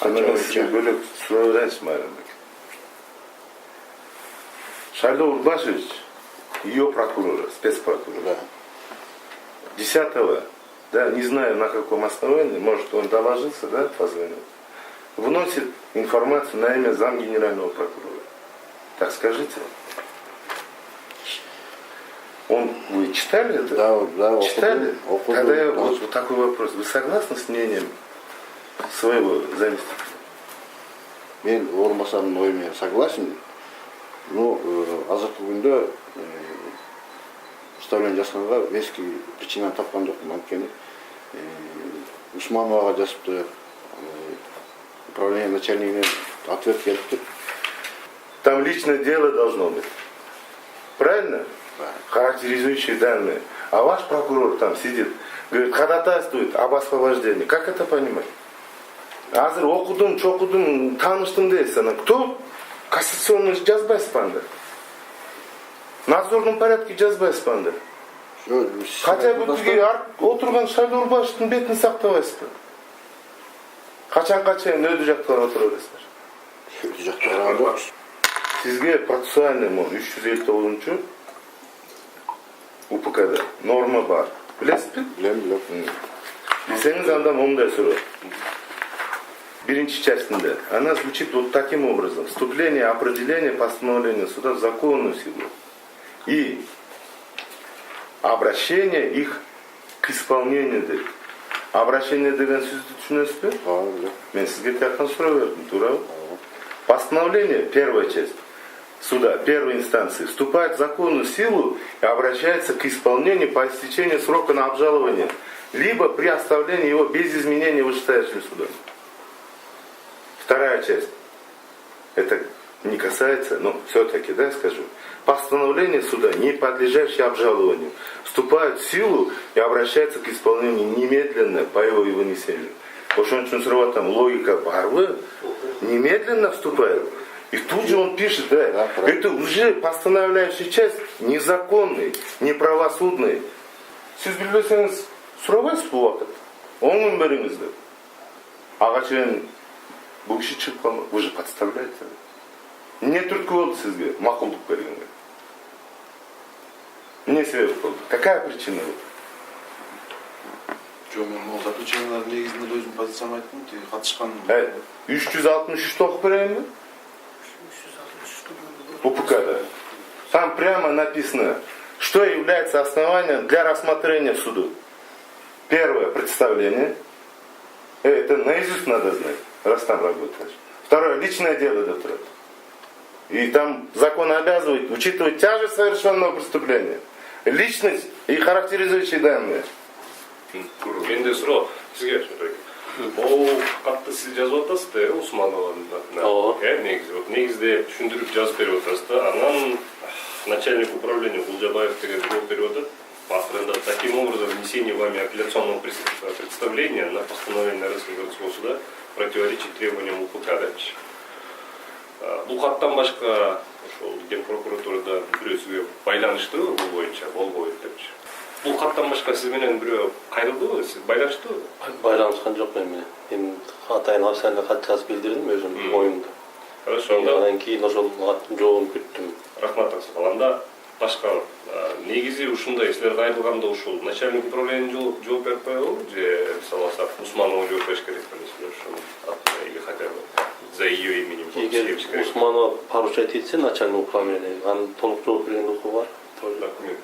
Анан сизге бөлөк суроо берейинчи Майрамбек. Шайло Урбашевич, ее прокурора, спецпрокурора. Да. 10-го, да, не знаю на каком основании, может он доложился, да, позвонил, вносит информацию на имя замгенерального прокурора. Так скажите. Вы читали это? Да, читали? окудум. Тогда я вот такой вопрос. Вы согласны с мнением своего заместителя? Мен орынбасардын ою менен согласен. Но азыркы күндө представление жасаганга веский причина тапкан жокмун. Анткени Усмановага жазыпты, управление начальнигинен ответ келиптир. Там личное дело должно быть. Правильно? Да. Характеризующие данные. А ваш прокурор там сидит, говорит, ходатайствует об освобождении. Как это понимать? Азыр окудум, чокудум, тааныштым дейсиз. Анан кто кассационный жазбайсызбы? Надзорный порядке жазбайсызбы? Хотя бы бизге отурган Шайло Урбашевдин бетин сактабайсызбы? Качан өдү жакта отура бересиздер? Өдү жакта жок. Сизге процессуальный 359 УПКда норма бар. Билесизби? Билем. Билсеңиз анда мындай суроо. Биринчи частинде. Она звучит вот таким образом. Вступление, определение, постановления суда в законную силу. И обращение их к исполнению дейт. Обращение деген сөздү түшүнөсүзбү? Мен сизге тияктан суроо бердим, туурабы? Постановление, первая часть суда, первой инстанции, вступает в законную силу и обращается к исполнению по истечению срока на обжалование, либо при оставлении его без изменения вышестоящим судом. Вторая часть. Это не касается, но все-таки, да, скажу. Постановление суда, не подлежащее обжалованию, вступает в силу и обращается к исполнению немедленно по его вынесению. Ошон үчүн сурап атам, логика барбы? Немедленно вступает. И тут же он пишет, да, это уже постановляющая часть незаконный, неправосудный. Сиз билбесеңиз сурабайсыз бул убакыт. Оңун бериңиз деп. Ага чейин бул киши чыгып калмак. Вы же подставляете. Эмне түрткү болду сизге макулдук бергенге? Эмне себеп болду? Какая причина была? Жок, мен могу заключениялардын негизинде өзүмдүн позициямды айттым, катышкан. 363 окуп берейинби? УПКда. Там прямо написано, что является основанием для рассмотрения в суду. Первое, представление. Это наизусть надо знать, раз там работаешь. Второе, личное дело, доктор. И там закон обязывает учитывать тяжесть совершенного преступления, личность и характеризующие данные. Менде суроо сизге бул катты сиз жазып атасыз да Усмановдун атына. Негизде түшүндүрүп жазып берип атасыз да. Анан начальник управления Булжабаев деген жооп берип атат. Акырында таким образом внесение вами апелляционного представления на постановление Российского городского суда противоречит требованиям УПК. Бул каттан башка ошол Генпрокуратурада бирөө сизге байланыштыбы бул боюнча болбойт депчи. Бул каттан башка сиз менен бирөө кайрылдыбы, сиз байланыштыбы? Байланышкан жок мен менен. Мен атайын официально кат жазып билдирдим өзүмдүн оюмду. Хорошо, андан кийин ошол жообун күттүм. Рахмат аксакал. Анда башка негизи ушундай силер кайрылганда ушул начальник управления жооп берип коебу же мисалы алсак Усманова жооп бериш керек белесиздер ошол или хотя бы за ее именем. Эгер Усманова поручать этсе начальник управления, анын толук жооп берген укугу бар. Документ